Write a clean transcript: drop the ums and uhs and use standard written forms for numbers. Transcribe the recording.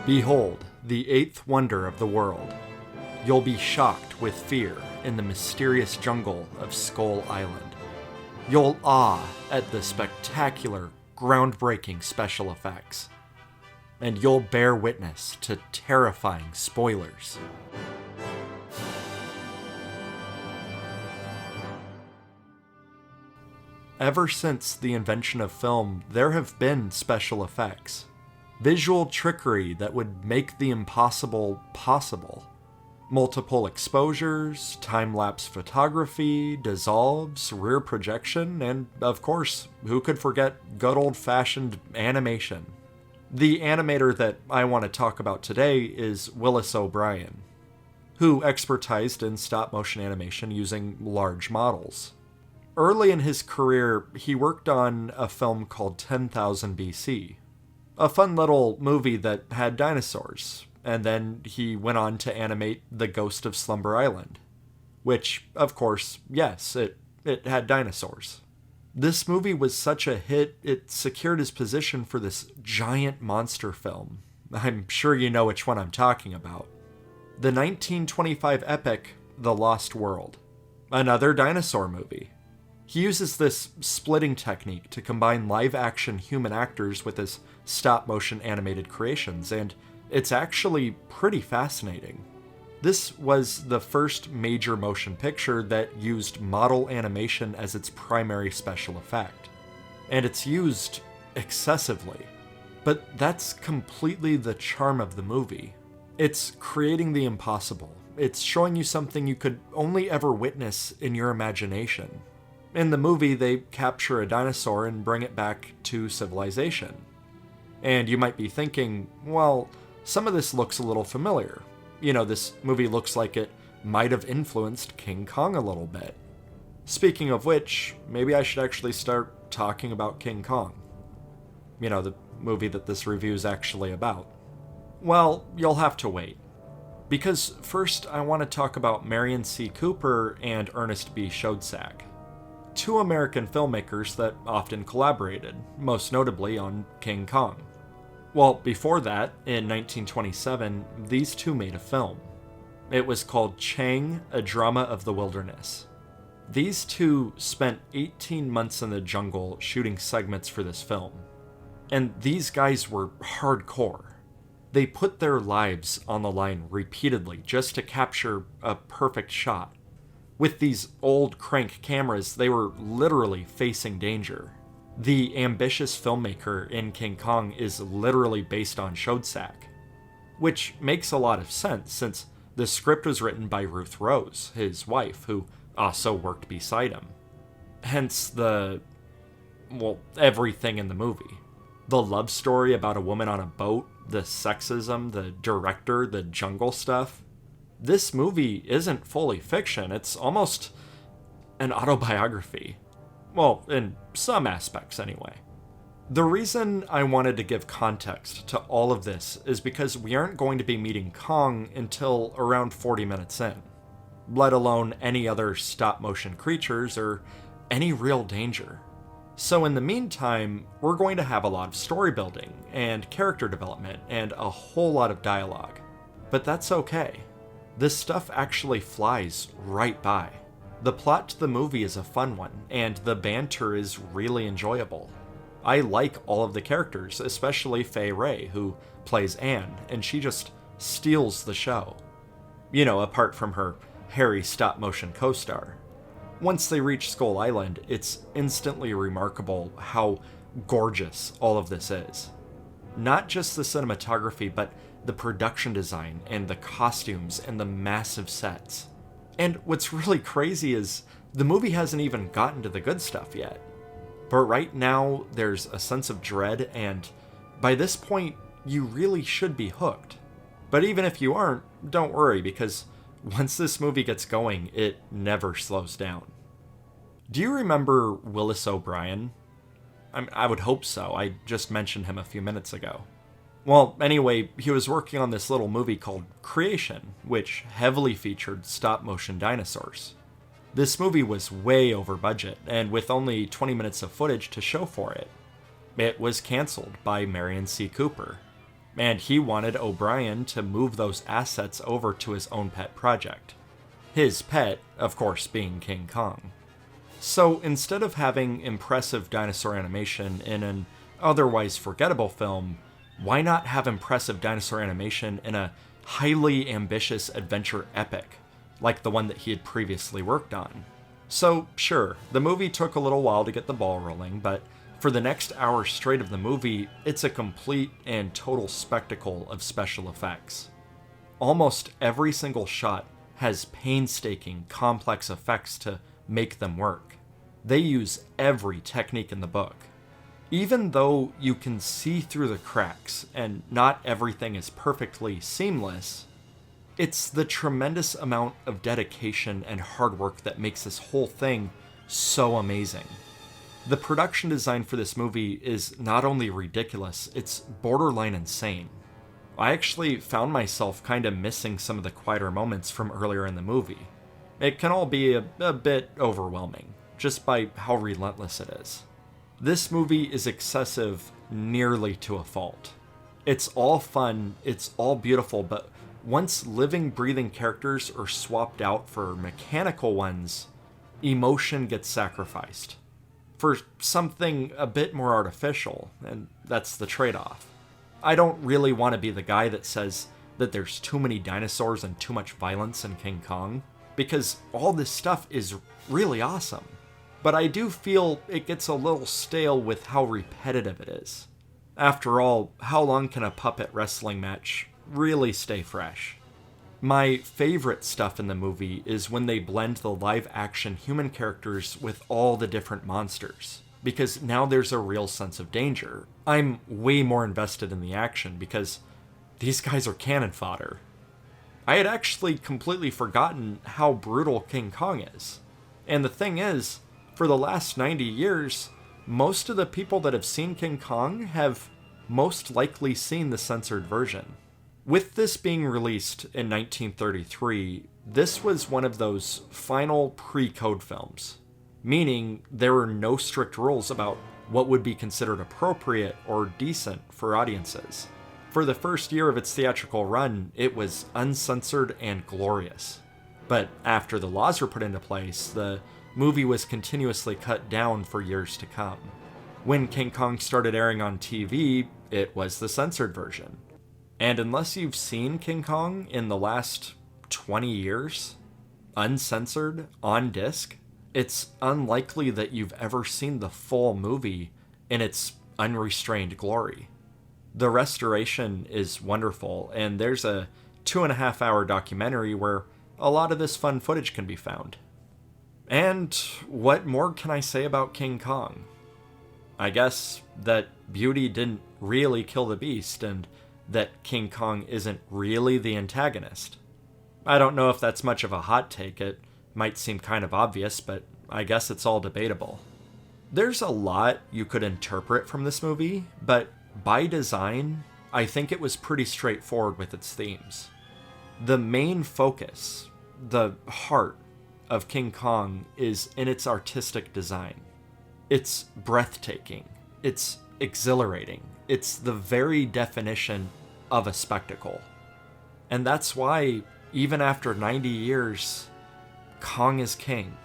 Behold, the eighth wonder of the world. You'll be shocked with fear in the mysterious jungle of Skull Island. You'll awe at the spectacular, groundbreaking special effects. And you'll bear witness to terrifying spoilers. Ever since the invention of film, there have been special effects. Visual trickery that would make the impossible possible. Multiple exposures, time-lapse photography, dissolves, rear projection, and, of course, who could forget good old-fashioned animation? The animator that I want to talk about today is Willis O'Brien, who expertised in stop-motion animation using large models. Early in his career, he worked on a film called 10,000 BC, a fun little movie that had dinosaurs, and then he went on to animate The Ghost of Slumber Island, which, of course, yes, it had dinosaurs. This movie was such a hit, it secured his position for this giant monster film. I'm sure you know which one I'm talking about. The 1925 epic, The Lost World, another dinosaur movie. He uses this splitting technique to combine live-action human actors with his stop-motion animated creations, and it's actually pretty fascinating. This was the first major motion picture that used model animation as its primary special effect, and it's used excessively. But that's completely the charm of the movie. It's creating the impossible. It's showing you something you could only ever witness in your imagination. In the movie, they capture a dinosaur and bring it back to civilization. And you might be thinking, well, some of this looks a little familiar. You know, this movie looks like it might have influenced King Kong a little bit. Speaking of which, maybe I should actually start talking about King Kong. You know, the movie that this review is actually about. Well, you'll have to wait. Because first, I want to talk about Merian C. Cooper and Ernest B. Schoedsack, two American filmmakers that often collaborated, most notably on King Kong. Well, before that, in 1927, these two made a film. It was called Chang, A Drama of the Wilderness. These two spent 18 months in the jungle shooting segments for this film. And these guys were hardcore. They put their lives on the line repeatedly just to capture a perfect shot. With these old crank cameras, they were literally facing danger. The ambitious filmmaker in King Kong is literally based on Schoedsack, which makes a lot of sense since the script was written by Ruth Rose, his wife, who also worked beside him. Hence everything in the movie. The love story about a woman on a boat, the sexism, the director, the jungle stuff. This movie isn't fully fiction, it's almost an autobiography. Well, in some aspects anyway. The reason I wanted to give context to all of this is because we aren't going to be meeting Kong until around 40 minutes in, let alone any other stop-motion creatures or any real danger. So in the meantime, we're going to have a lot of story building and character development and a whole lot of dialogue. But that's okay. This stuff actually flies right by. The plot to the movie is a fun one, and the banter is really enjoyable. I like all of the characters, especially Fay Wray, who plays Anne, and she just steals the show. You know, apart from her hairy stop-motion co-star. Once they reach Skull Island, it's instantly remarkable how gorgeous all of this is. Not just the cinematography, but the production design and the costumes and the massive sets. And what's really crazy is the movie hasn't even gotten to the good stuff yet. But right now, there's a sense of dread, and by this point, you really should be hooked. But even if you aren't, don't worry, because once this movie gets going, it never slows down. Do you remember Willis O'Brien? I would hope so. I just mentioned him a few minutes ago. Well, anyway, he was working on this little movie called Creation, which heavily featured stop-motion dinosaurs. This movie was way over budget, and with only 20 minutes of footage to show for it. It was cancelled by Merian C. Cooper. and he wanted O'Brien to move those assets over to his own pet project. His pet, of course, being King Kong. So instead of having impressive dinosaur animation in an otherwise forgettable film, why not have impressive dinosaur animation in a highly ambitious adventure epic, like the one that he had previously worked on? So, sure, the movie took a little while to get the ball rolling, but for the next hour straight of the movie, it's a complete and total spectacle of special effects. Almost every single shot has painstaking, complex effects to make them work. They use every technique in the book. Even though you can see through the cracks and not everything is perfectly seamless, it's the tremendous amount of dedication and hard work that makes this whole thing so amazing. The production design for this movie is not only ridiculous, it's borderline insane. I actually found myself kind of missing some of the quieter moments from earlier in the movie. It can all be a bit overwhelming, just by how relentless it is. This movie is excessive nearly to a fault. It's all fun, it's all beautiful, but once living, breathing characters are swapped out for mechanical ones, emotion gets sacrificed for something a bit more artificial, and that's the trade-off. I don't really want to be the guy that says that there's too many dinosaurs and too much violence in King Kong, because all this stuff is really awesome. But I do feel it gets a little stale with how repetitive it is. After all, how long can a puppet wrestling match really stay fresh? My favorite stuff in the movie is when they blend the live-action human characters with all the different monsters, because now there's a real sense of danger. I'm way more invested in the action because these guys are cannon fodder. I had actually completely forgotten how brutal King Kong is. And the thing is, for the last 90 years, most of the people that have seen King Kong have most likely seen the censored version. With this being released in 1933, this was one of those final pre-code films, meaning there were no strict rules about what would be considered appropriate or decent for audiences. For the first year of its theatrical run, it was uncensored and glorious. But after the laws were put into place, the movie was continuously cut down for years to come. When King Kong started airing on TV, it was the censored version. And unless you've seen King Kong in the last 20 years, uncensored, on disc, it's unlikely that you've ever seen the full movie in its unrestrained glory. The restoration is wonderful, and there's a 2.5-hour documentary where a lot of this fun footage can be found. And what more can I say about King Kong? I guess that beauty didn't really kill the beast, and that King Kong isn't really the antagonist. I don't know if that's much of a hot take. It might seem kind of obvious, but I guess it's all debatable. There's a lot you could interpret from this movie, but by design, I think it was pretty straightforward with its themes. The main focus, the heart of King Kong, is in its artistic design. It's breathtaking. It's exhilarating. It's the very definition of a spectacle. And that's why, even after 90 years, Kong is king.